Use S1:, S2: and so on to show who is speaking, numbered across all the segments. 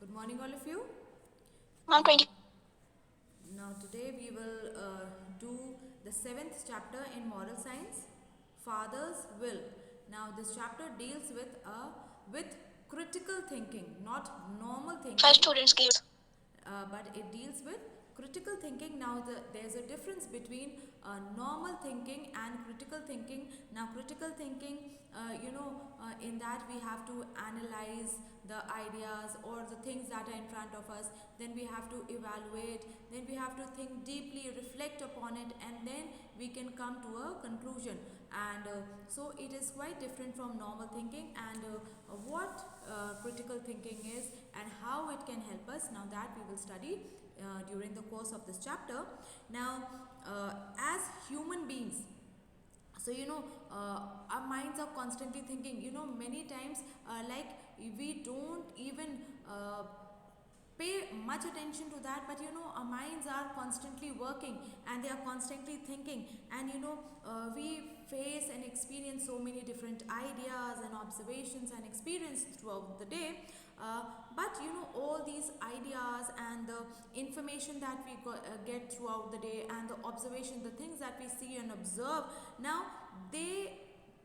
S1: Good morning, all of you.
S2: Mom, 20.
S1: Now, today we will do the seventh chapter in moral science, Father's Will. Now, this chapter deals with critical thinking, not normal
S2: Five
S1: thinking,
S2: students gave.
S1: but it deals with critical thinking. Now there's a difference between normal thinking and critical thinking. Now critical thinking, in that we have to analyze the ideas or the things that are in front of us, then we have to evaluate, then we have to think deeply, reflect upon it, and then we can come to a conclusion. And so it is quite different from normal thinking. And what critical thinking is and how it can help us, now that we will study during the course of this chapter. Now, as human beings, so our minds are constantly thinking, many times, like we don't even pay much attention to that, but our minds are constantly working and they are constantly thinking. And we face and experience so many different ideas and observations and experience throughout the day. But all these ideas and the information that we get throughout the day, and the observation, the things that we see and observe, now they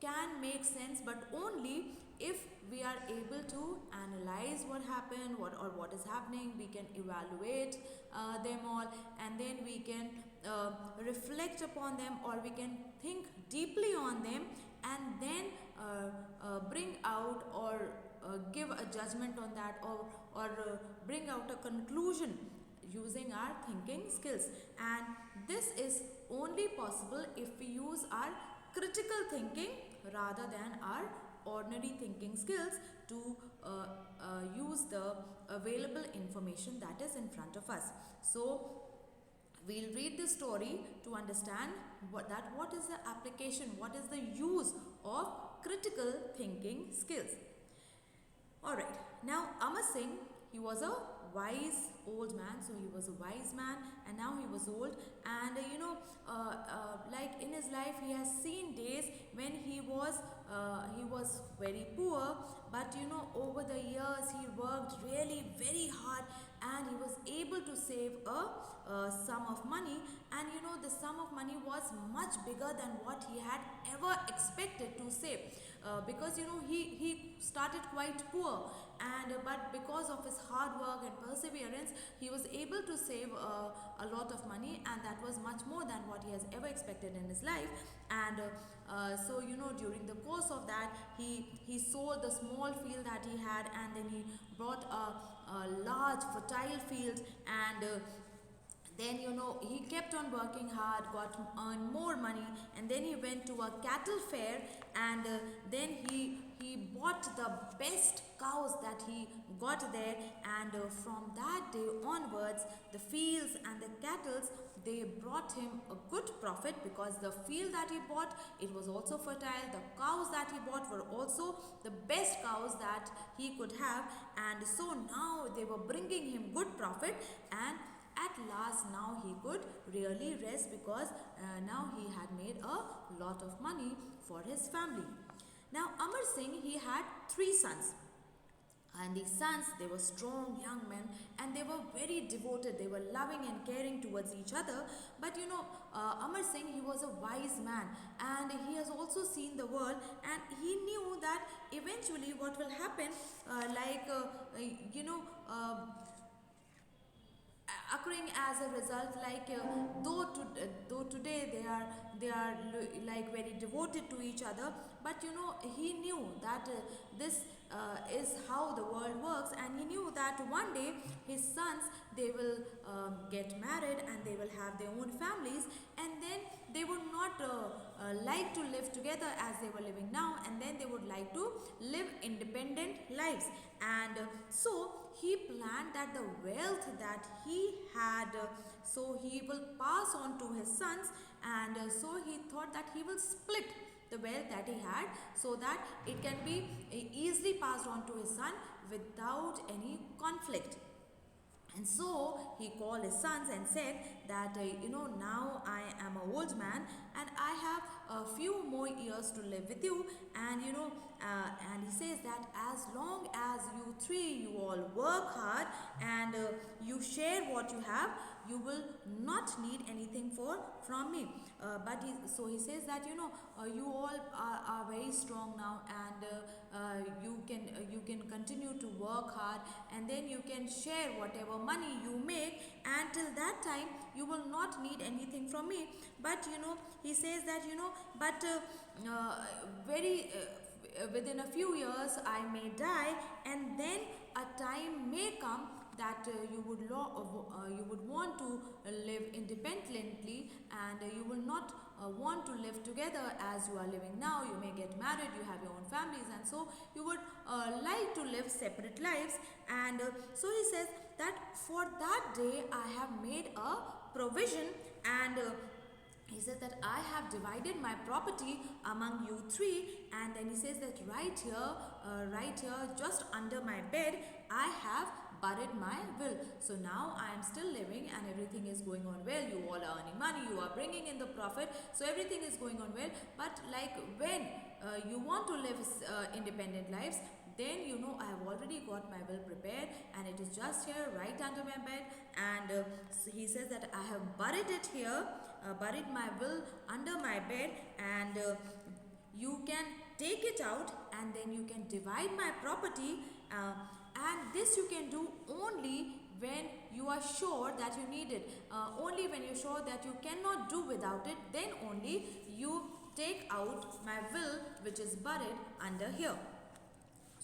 S1: can make sense, but only if we are able to analyze what happened, what is happening. We can evaluate them all, and then we can reflect upon them, or we can think deeply on them, and then bring out or give a judgment on that, or bring out a conclusion using our thinking skills. And this is only possible if we use our critical thinking rather than our ordinary thinking skills to use the available information that is in front of us. So we'll read this story to understand what is the application, what is the use of critical thinking skills. Alright, now Amar Singh, he was a wise old man. So he was a wise man, and now he was old. And like in his life, he has seen days when he was very poor. But over the years, he worked really very hard, and he was able to save a sum of money. And the sum of money was much bigger than what he had ever expected to save, because he started quite poor. And but because of his hard work and perseverance, he was able to save a lot of money, and that was much more than what he has ever expected in his life. And so during the course of that, he sold the small field that he had, and then he bought a large fertile field. And then he kept on working hard, got earned more money, and then he went to a cattle fair. And then he bought the best cows that he got there. And from that day onwards, the fields and the cattle, they brought him a good profit, because the field that he bought, it was also fertile. The cows that he bought were also the best cows that he could have. And so now they were bringing him good profit. And at last, now he could really rest, because now he had made a lot of money for his family. Now Amar Singh, he had three sons. And these sons, they were strong young men, and they were very devoted. They were loving and caring towards each other. But Amar Singh, he was a wise man, and he has also seen the world. And he knew that eventually what will happen, like you know occurring as a result, like though today they are like very devoted to each other. But he knew that this is how the world works. And he knew that one day his sons, they will get married, and they will have their own families. And then they would not like to live together as they were living now, and then they would like to live independent lives. And so he planned that the wealth that he had, so he will pass on to his sons. And so he thought that he will split the wealth that he had, so that it can be easily passed on to his son without any conflict. And so he called his sons and said that, now I am an old man, and I have a few more years to live with you, and and he says that as long as you three, you all work hard, and you share what you have, you will not need anything from me. But he says that you all are very strong now, and you can continue to work hard, and then you can share whatever money you make, and till that time you will not need anything from me. But he says that but very within a few years I may die, and then a time may come that you would want to live independently, and you will not want to live together as you are living now. You may get married, you have your own families, and so you would like to live separate lives. And so he says that for that day I have made a provision, and he says that I have divided my property among you three. And then he says that right here, just under my bed, I have buried my will. So now I am still living, and everything is going on well. You all are earning money, you are bringing in the profit, so everything is going on well. But like when you want to live independent lives, then I have already got my will prepared, and it is just here right under my bed. And so he says that I have buried it here, buried my will under my bed, and you can take it out, and then you can divide my property, and this you can do only when you are sure that you need it. Only when you're sure that you cannot do without it, then only you take out my will, which is buried under here.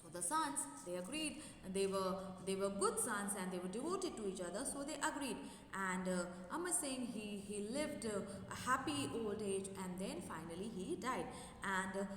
S1: So the sons, they agreed. They were good sons, and they were devoted to each other, so they agreed. And Amar Singh, he lived a happy old age, and then finally he died. And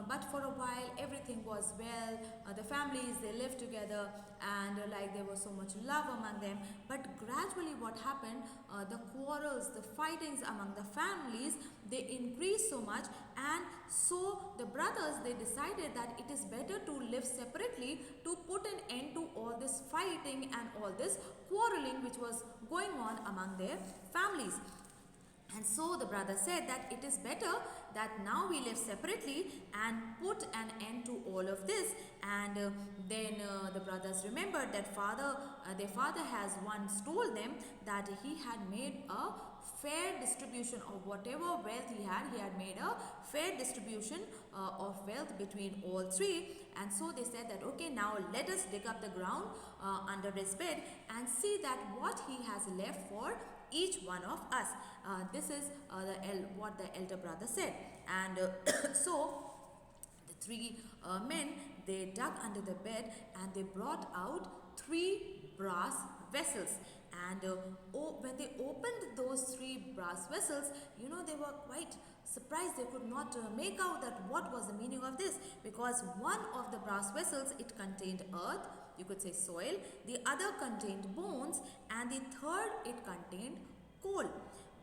S1: but for a while everything was well. The families, they lived together, and like there was so much love among them. But gradually what happened, the quarrels, the fightings among the families, they increased so much. And so the brothers, they decided that it is better to live separately, to put an end to all this fighting and all this quarreling which was going on among their families. And so the brother said that it is better that now we live separately and put an end to all of this. And then the brothers remembered that their father has once told them that he had made a fair distribution of whatever wealth he had. He had made a fair distribution of wealth between all three. And so they said that, okay, now let us dig up the ground under his bed and see that what he has left for each one of us. This is what the elder brother said. And so the three men, they dug under the bed, and they brought out 3 brass vessels. And when they opened those 3 brass vessels, they were quite surprised. They could not make out that what was the meaning of this, because one of the brass vessels, it contained earth, you could say soil, the other contained bones, and the third, it contained coal.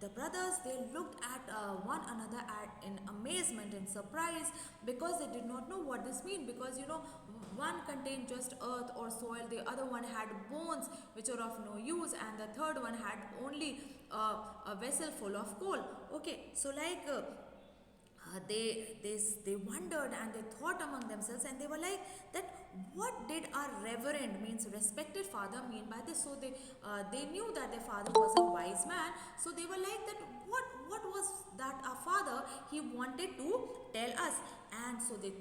S1: The brothers, they looked at one another in amazement and surprise, because they did not know what this meant. Because one contained just earth or soil, the other one had bones which are of no use, and the third one had only a vessel full of coal. Okay, so like they wondered, and they thought among themselves, and they were like that, what did our reverend, means respected father, mean by this? So they knew that their father was a wise man, so they were like that, what was that our father he wanted to tell us? And so they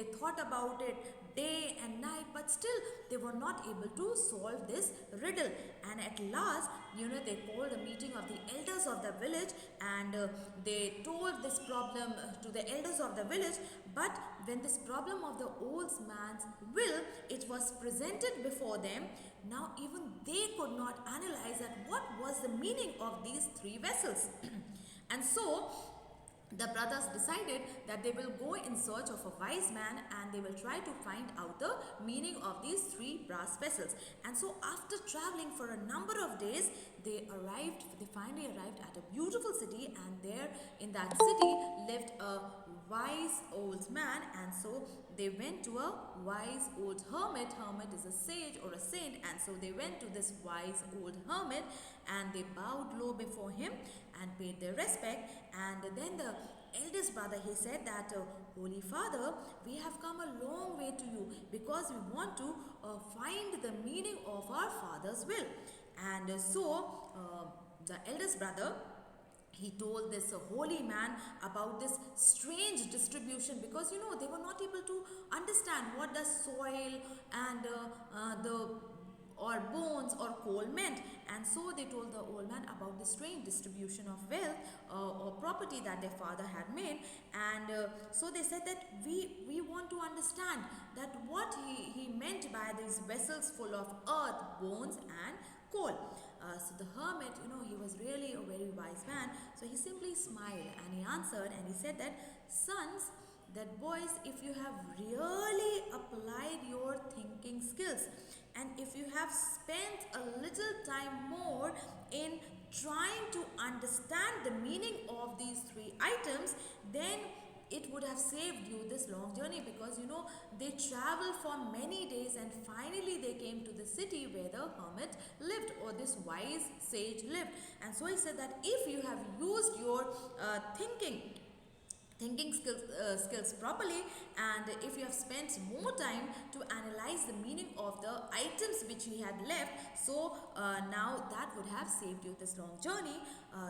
S1: thought about it day and night, but still they were not able to solve this riddle. And at last, they called a meeting of the elders of the village, and they told this problem to the elders of the village. But when this problem of the old man's will, it was presented before them, now even they could not analyze that what was the meaning of these 3 vessels. And so the brothers decided that they will go in search of a wise man, and they will try to find out the meaning of these 3 brass vessels. And so after traveling for a number of days, they finally arrived at a beautiful city, and there in that city lived a wise old man, and so they went to a wise old hermit. Hermit is a sage or a saint, and so they went to this wise old hermit and they bowed low before him and paid their respect. And then the eldest brother, he said that, Holy Father, we have come a long way to you because we want to find the meaning of our Father's will. And the eldest brother, he told this holy man about this strange distribution, because they were not able to understand what the soil and the or bones or coal meant. And so they told the old man about the strange distribution of wealth or property that their father had made. And so they said that we want to understand that what he meant by these vessels full of earth, bones and coal. So the hermit, he was really a very wise man. So he simply smiled and he answered and he said that, sons, that boys, if you have really applied your thinking skills, and if you have spent a little time more in trying to understand the meaning of these three items, then it would have saved you this long journey, because they traveled for many days and finally they came to the city where the hermit lived, or this wise sage lived. And so he said that if you have used your thinking skills properly, and if you have spent more time to analyze the meaning of the items which he had left, so now that would have saved you this long journey.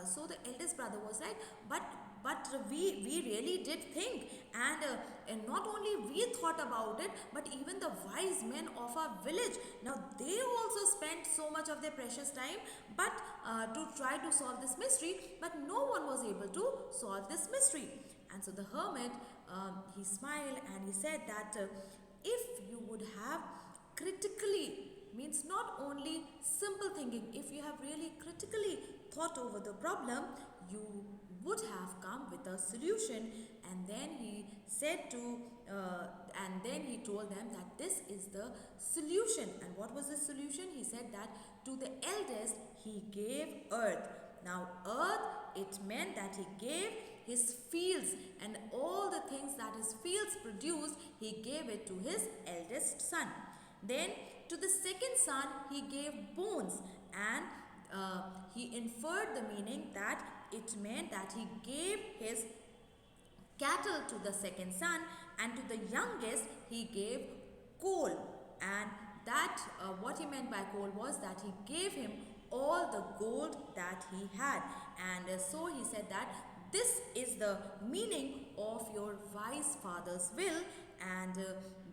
S1: So the eldest brother was like, but we really did think, and not only we thought about it, but even the wise men of our village, now they also spent so much of their precious time but to try to solve this mystery, but no one was able to solve this mystery. And so the hermit, he smiled and he said that, if you would have critically, means not only simple thinking, if you have really critically thought over the problem, you would have come with a solution. And then he said to, and then he told them that this is the solution. And what was the solution? He said that to the eldest he gave earth. Now earth, it meant that he gave his fields, and all the things that his fields produced, he gave it to his eldest son. Then to the second son he gave bones, and he inferred the meaning that it meant that he gave his cattle to the second son, and to the youngest he gave coal. And that what he meant by coal was that he gave him all the gold that he had. And so he said that this is the meaning of your wise father's will. And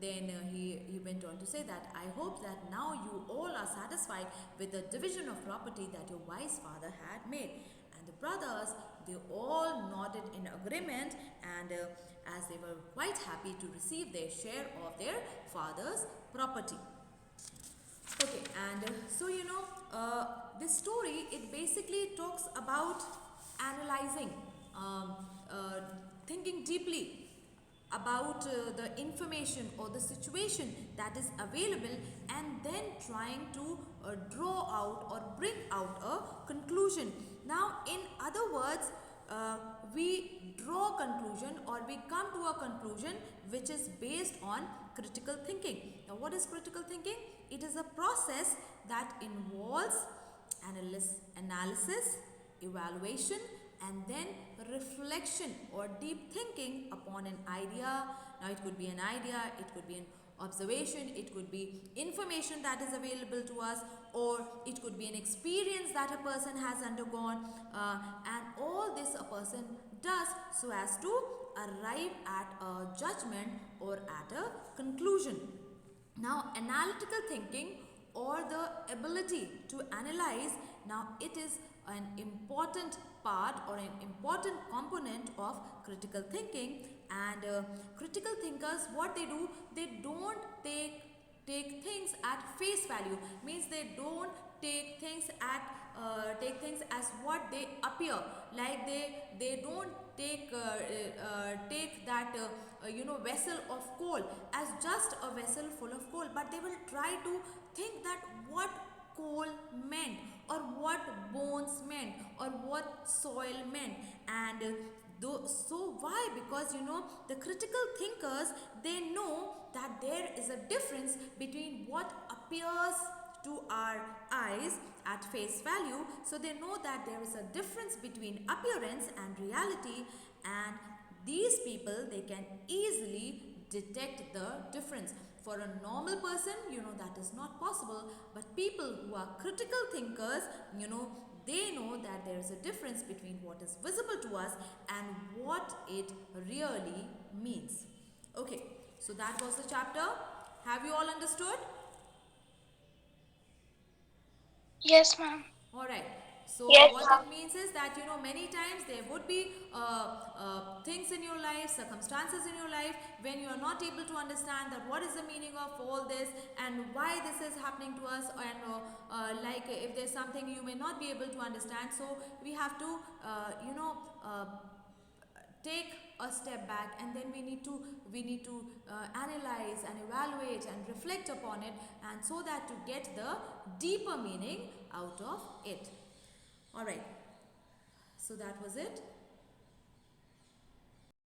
S1: then he went on to say that, I hope that now you all are satisfied with the division of property that your wise father had made. And the brothers, they all nodded in agreement, and as they were quite happy to receive their share of their father's property. Okay, and so this story, it basically talks about analyzing, thinking deeply about the information or the situation that is available, and then trying to draw out or bring out a conclusion. Now, in other words, we draw a conclusion, or we come to a conclusion which is based on critical thinking. Now, what is critical thinking? It is a process that involves analysis, evaluation, and then reflection or deep thinking upon an idea. Now it could be an idea, it could be an observation, it could be information that is available to us, or it could be an experience that a person has undergone, and all this a person does so as to arrive at a judgment or at a conclusion. Now, analytical thinking, or the ability to analyze, now it is an important part or an important component of critical thinking. And critical thinkers, what they do, they don't take things at face value, means they don't take things as what they appear. Like they don't take that vessel of coal as just a vessel full of coal, but they will try to think that what coal meant, or what bones meant, or what soil meant. And So why? Because the critical thinkers, they know that there is a difference between what appears to our eyes at face value. So they know that there is a difference between appearance and reality, and these people, they can easily detect the difference. For a normal person, that is not possible, but people who are critical thinkers, they know that there is a difference between what is visible to us and what it really means. Okay, so that was the chapter. Have you all understood?
S2: Yes, ma'am.
S1: Alright, so
S2: Yes,
S1: what
S2: ma'am.
S1: it means is that many times there would be things in your life, circumstances in your life when you are not able to understand that what is the meaning of all this and why this is happening to us, and like if there's something you may not be able to understand, so we have to take a step back, and then we need to analyze and evaluate and reflect upon it, and so that to get the deeper meaning out of it. All right, so that was it.